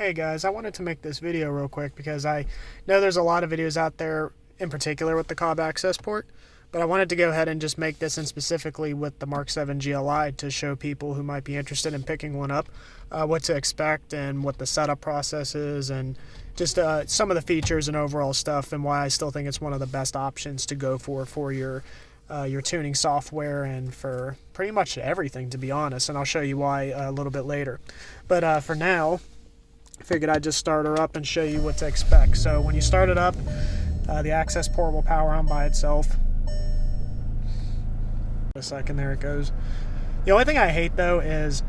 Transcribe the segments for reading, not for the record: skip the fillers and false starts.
Hey guys, I wanted to make this video real quick because I know there's a lot of videos out there, in particular with the COBB Accessport, but I wanted to go ahead and just make this, and specifically with the MK7 GLI, to show people who might be interested in picking one up what to expect and what the setup process is, and just some of the features and overall stuff, and why I still think it's one of the best options to go for your tuning software and for pretty much everything, to be honest. And I'll show you why a little bit later. But for now, I figured I'd just start her up and show you what to expect. So when you start it up, the Accessport will power on by itself. A second, there it goes. The only thing I hate though is,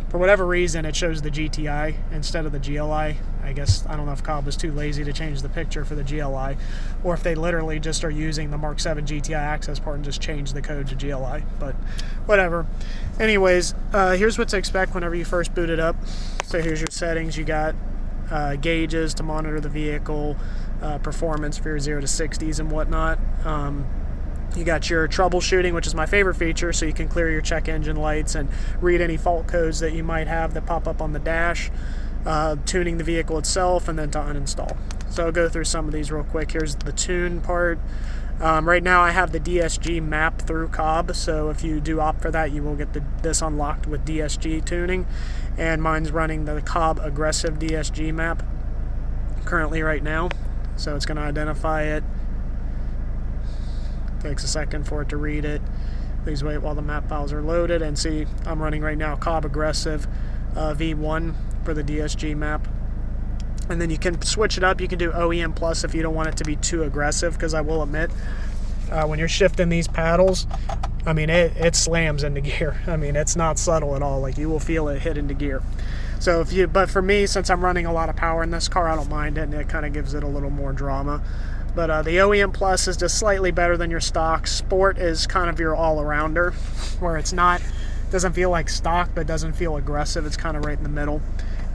for whatever reason, it shows the GTI instead of the GLI. I guess, I don't know if COBB was too lazy to change the picture for the GLI, or if they literally just are using the MK7 GTI Accessport and just change the code to GLI, but whatever. Anyways, here's what to expect whenever you first boot it up. So here's your settings. You got gauges to monitor the vehicle, performance for your 0 to 60s and whatnot. You got your troubleshooting, which is my favorite feature, so you can clear your check engine lights and read any fault codes that you might have that pop up on the dash, tuning the vehicle itself, and then to uninstall. So I'll go through some of these real quick. Here's the tune part. Right now I have the DSG map through COBB, so if you do opt for that, you will get this unlocked with DSG Tuning, and mine's running the COBB aggressive DSG map currently right now, so it's going to identify it. Takes a second for it to read it. Please wait while the map files are loaded. And see, I'm running right now COBB aggressive V1 for the DSG map. And then you can switch it up. You can do OEM Plus if you don't want it to be too aggressive, because I will admit, when you're shifting these paddles, I mean, it slams into gear. I mean, it's not subtle at all. Like, you will feel it hit into gear. So but for me, since I'm running a lot of power in this car, I don't mind it, and it kind of gives it a little more drama. But the OEM Plus is just slightly better than your stock. Sport is kind of your all-arounder, where it's not, doesn't feel like stock, but doesn't feel aggressive. It's kind of right in the middle.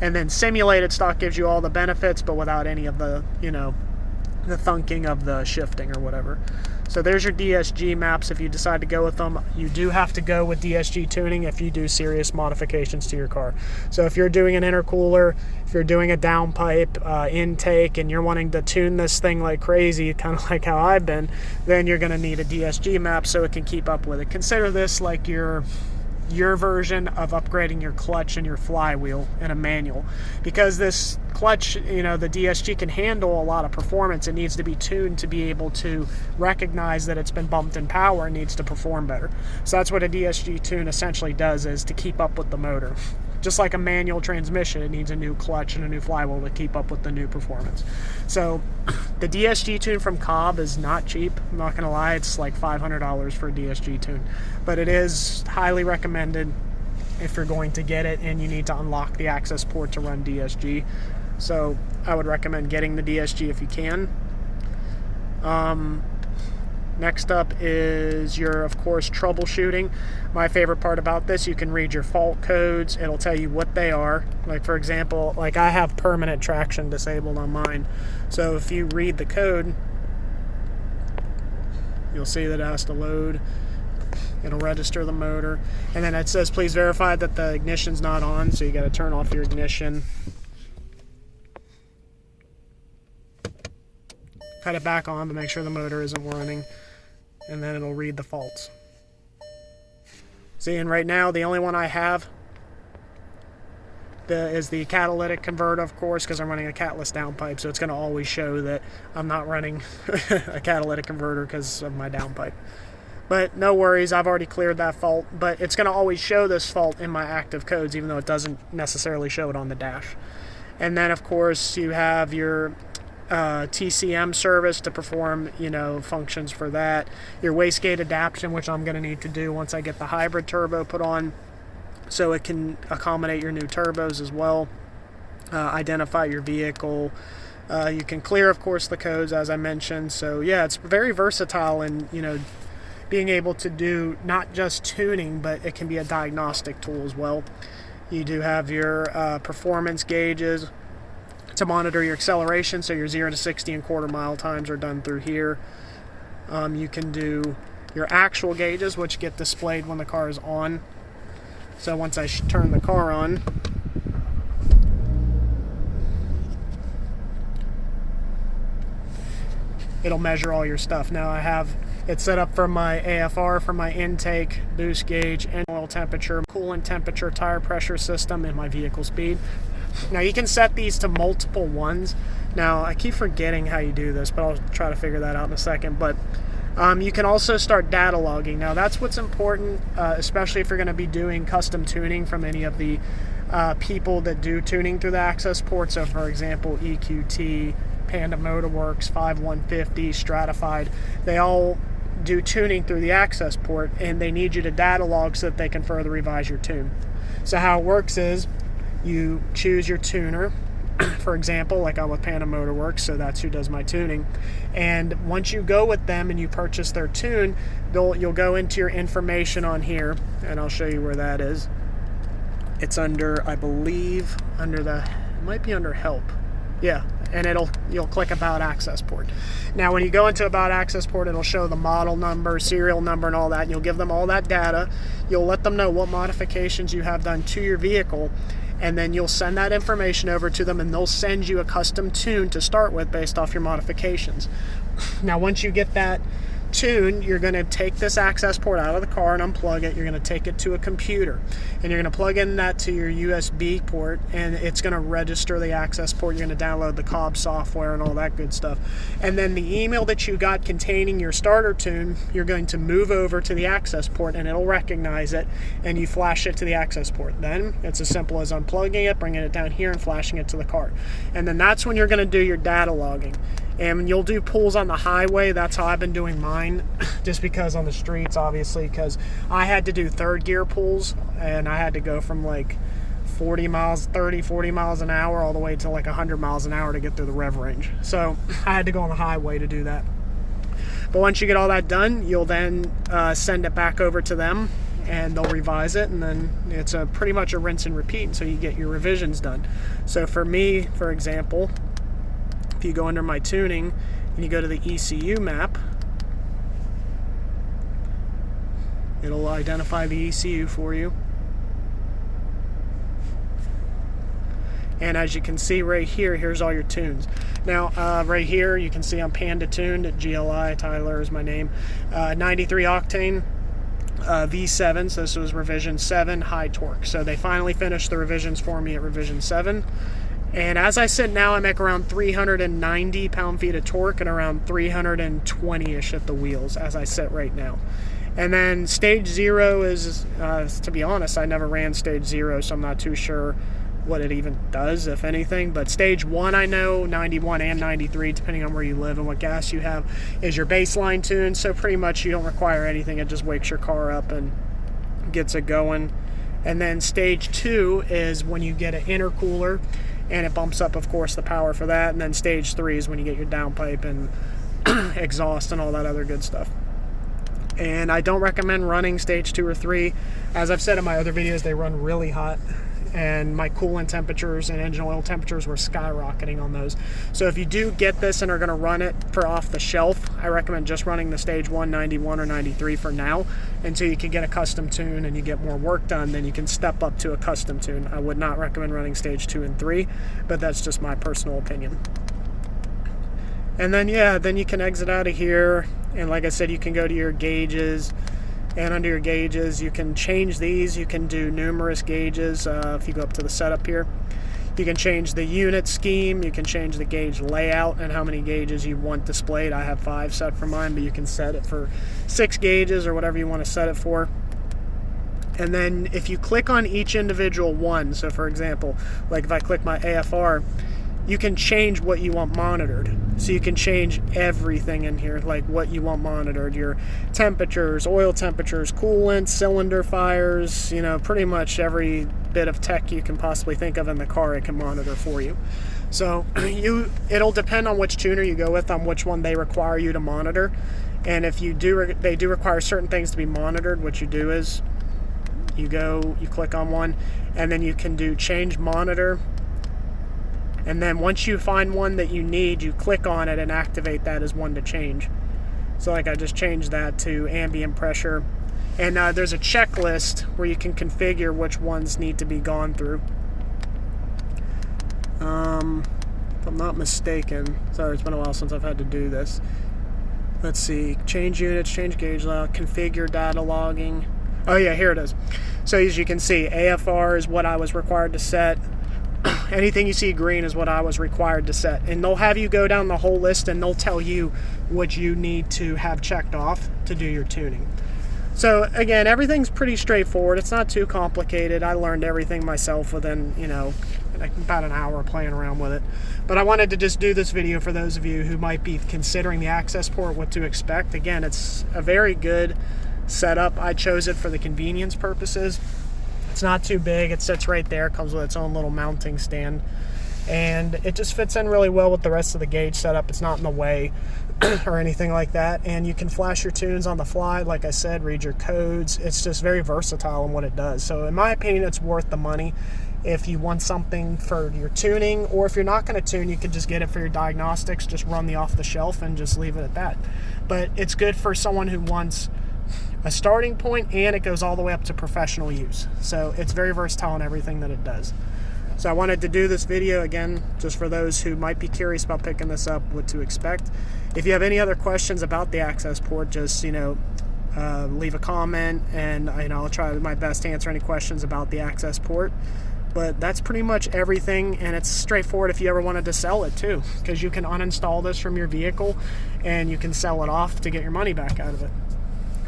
And then simulated stock gives you all the benefits, but without any of the, the thunking of the shifting or whatever. So there's your DSG maps. If you decide to go with them, you do have to go with DSG Tuning if you do serious modifications to your car. So if you're doing an intercooler, if you're doing a downpipe, intake, and you're wanting to tune this thing like crazy, kind of like how I've been, then you're going to need a DSG map so it can keep up with it. Consider this like your version of upgrading your clutch and your flywheel in a manual, because this clutch, the DSG can handle a lot of performance. It needs to be tuned to be able to recognize that it's been bumped in power and needs to perform better. So that's what a DSG tune essentially does, is to keep up with the motor. Just like a manual transmission, it needs a new clutch and a new flywheel to keep up with the new performance. So the DSG tune from COBB is not cheap. I'm not going to lie, it's like $500 for a DSG tune. But it is highly recommended if you're going to get it and you need to unlock the Accessport to run DSG. So I would recommend getting the DSG if you can. Next up is your, of course, troubleshooting. My favorite part about this, you can read your fault codes. It'll tell you what they are. Like, for example, like I have permanent traction disabled on mine. So if you read the code, you'll see that it has to load. It'll register the motor. And then it says, please verify that the ignition's not on. So you got to turn off your ignition. Cut it back on to make sure the motor isn't running. And then it'll read the faults. See, and right now the only one I have is the catalytic converter, of course, because I'm running a catless downpipe, so it's going to always show that I'm not running a catalytic converter because of my downpipe. But no worries, I've already cleared that fault, but it's going to always show this fault in my active codes, even though it doesn't necessarily show it on the dash. And then, of course, you have your TCM service to perform, functions for that. Your wastegate adaptation, which I'm going to need to do once I get the hybrid turbo put on, so it can accommodate your new turbos as well. Identify your vehicle. You can clear, of course, the codes, as I mentioned. So yeah, it's very versatile, and being able to do not just tuning, but it can be a diagnostic tool as well. You do have your performance gauges to monitor your acceleration, so your 0 to 60 and quarter-mile times are done through here. You can do your actual gauges, which get displayed when the car is on. So once I turn the car on, it'll measure all your stuff. Now I have it set up for my AFR, for my intake, boost gauge, and oil temperature, coolant temperature, tire pressure system, and my vehicle speed. Now you can set these to multiple ones. Now I keep forgetting how you do this, but I'll try to figure that out in a second. But you can also start data logging. Now that's what's important, especially if you're going to be doing custom tuning from any of the people that do tuning through the Accessport. So for example, EQT, Panda Motorworks, 5150, Stratified, they all do tuning through the Accessport, and they need you to data log so that they can further revise your tune. So how it works is you choose your tuner. For example, like I'm with Panda Motorworks, so that's who does my tuning. And once you go with them and you purchase their tune, you'll go into your information on here, and I'll show you where that is. It's under, I believe, it might be under help. Yeah, and you'll click About Accessport. Now when you go into About Accessport, it'll show the model number, serial number, and all that, and you'll give them all that data. You'll let them know what modifications you have done to your vehicle, and then you'll send that information over to them, and they'll send you a custom tune to start with based off your modifications. Now once you get that tune, you're going to take this Accessport out of the car and unplug it. You're going to take it to a computer, and you're going to plug in that to your USB port, and it's going to register the Accessport. You're going to download the COBB software and all that good stuff. And then the email that you got containing your starter tune, you're going to move over to the Accessport, and it'll recognize it, and you flash it to the Accessport. Then it's as simple as unplugging it, bringing it down here, and flashing it to the car. And then that's when you're going to do your data logging. And you'll do pulls on the highway. That's how I've been doing mine, just because on the streets, obviously, because I had to do third gear pulls, and I had to go from like 40 miles an hour all the way to like 100 miles an hour to get through the rev range. So I had to go on the highway to do that. But once you get all that done, you'll then send it back over to them, and they'll revise it, and then it's pretty much a rinse and repeat until you get your revisions done. So for me, for example, you go under my tuning and you go to the ECU map, it'll identify the ECU for you. And as you can see right here, here's all your tunes. Now right here you can see I'm Panda tuned at GLI. Tyler is my name. 93 octane V7, so this was revision 7, high torque. So they finally finished the revisions for me at revision 7. And as I said, now I make around 390 pound-feet of torque and around 320-ish at the wheels as I sit right now. And then stage 0 is, to be honest, I never ran stage 0, so I'm not too sure what it even does, if anything. But stage 1, I know, 91 and 93, depending on where you live and what gas you have, is your baseline tune. So pretty much you don't require anything. It just wakes your car up and gets it going. And then stage 2 is when you get an intercooler, and it bumps up, of course, the power for that. And then stage 3 is when you get your downpipe and exhaust and all that other good stuff. And I don't recommend running stage 2 or 3. As I've said in my other videos, they run really hot, and my coolant temperatures and engine oil temperatures were skyrocketing on those. So if you do get this and are going to run it for off the shelf, I recommend just running the stage 1, 91 or 93 for now, until you can get a custom tune and you get more work done. Then you can step up to a custom tune. I would not recommend running stage 2 and 3, but that's just my personal opinion. And then yeah, then you can exit out of here, and like I said, you can go to your gauges, and under your gauges you can change these. You can do numerous gauges. If you go up to the setup here, you can change the unit scheme, you can change the gauge layout and how many gauges you want displayed. I have 5 set for mine, but you can set it for 6 gauges or whatever you want to set it for. And then if you click on each individual one, so for example, like if I click my AFR, you can change what you want monitored. So you can change everything in here, like what you want monitored, your temperatures, oil temperatures, coolant, cylinder fires, you know, pretty much every bit of tech you can possibly think of in the car, it can monitor for you. So it'll depend on which tuner you go with, on which one they require you to monitor. And if they do require certain things to be monitored, what you do is you click on one, and then you can do change monitor. And then once you find one that you need, you click on it and activate that as one to change. So like I just changed that to ambient pressure. And there's a checklist where you can configure which ones need to be gone through. If I'm not mistaken, sorry, it's been a while since I've had to do this. Let's see, change units, change gauge log, configure data logging. Oh yeah, here it is. So as you can see, AFR is what I was required to set. Anything you see green is what I was required to set. And they'll have you go down the whole list and they'll tell you what you need to have checked off to do your tuning. So again, everything's pretty straightforward. It's not too complicated. I learned everything myself within, you know, about an hour playing around with it. But I wanted to just do this video for those of you who might be considering the Accessport, what to expect. Again, it's a very good setup. I chose it for the convenience purposes. It's not too big. It sits right there. It comes with its own little mounting stand. And it just fits in really well with the rest of the gauge setup. It's not in the way or anything like that. And you can flash your tunes on the fly. Like I said, read your codes. It's just very versatile in what it does. So in my opinion, it's worth the money. If you want something for your tuning, or if you're not going to tune, you can just get it for your diagnostics. Just run the off the shelf and just leave it at that. But it's good for someone who wants a starting point, and it goes all the way up to professional use. So it's very versatile in everything that it does. So I wanted to do this video again just for those who might be curious about picking this up, what to expect. If you have any other questions about the Accessport, just leave a comment, and I'll try my best to answer any questions about the Accessport. But that's pretty much everything, and it's straightforward if you ever wanted to sell it too, because you can uninstall this from your vehicle and you can sell it off to get your money back out of it.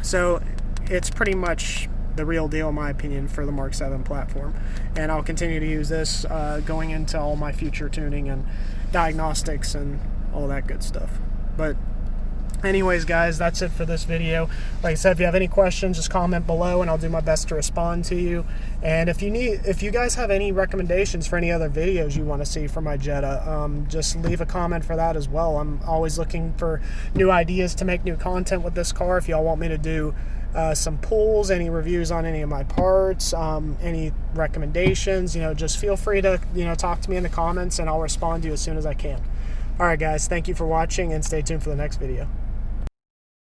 So it's pretty much the real deal in my opinion for the Mark 7 platform, and I'll continue to use this going into all my future tuning and diagnostics and all that good stuff. But anyways guys, that's it for this video. Like I said, if you have any questions, just comment below and I'll do my best to respond to you. And if you guys have any recommendations for any other videos you want to see for my Jetta, just leave a comment for that as well. I'm always looking for new ideas to make new content with this car. If y'all want me to do some pulls, any reviews on any of my parts, any recommendations, just feel free to talk to me in the comments and I'll respond to you as soon as I can. Alright guys, thank you for watching and stay tuned for the next video.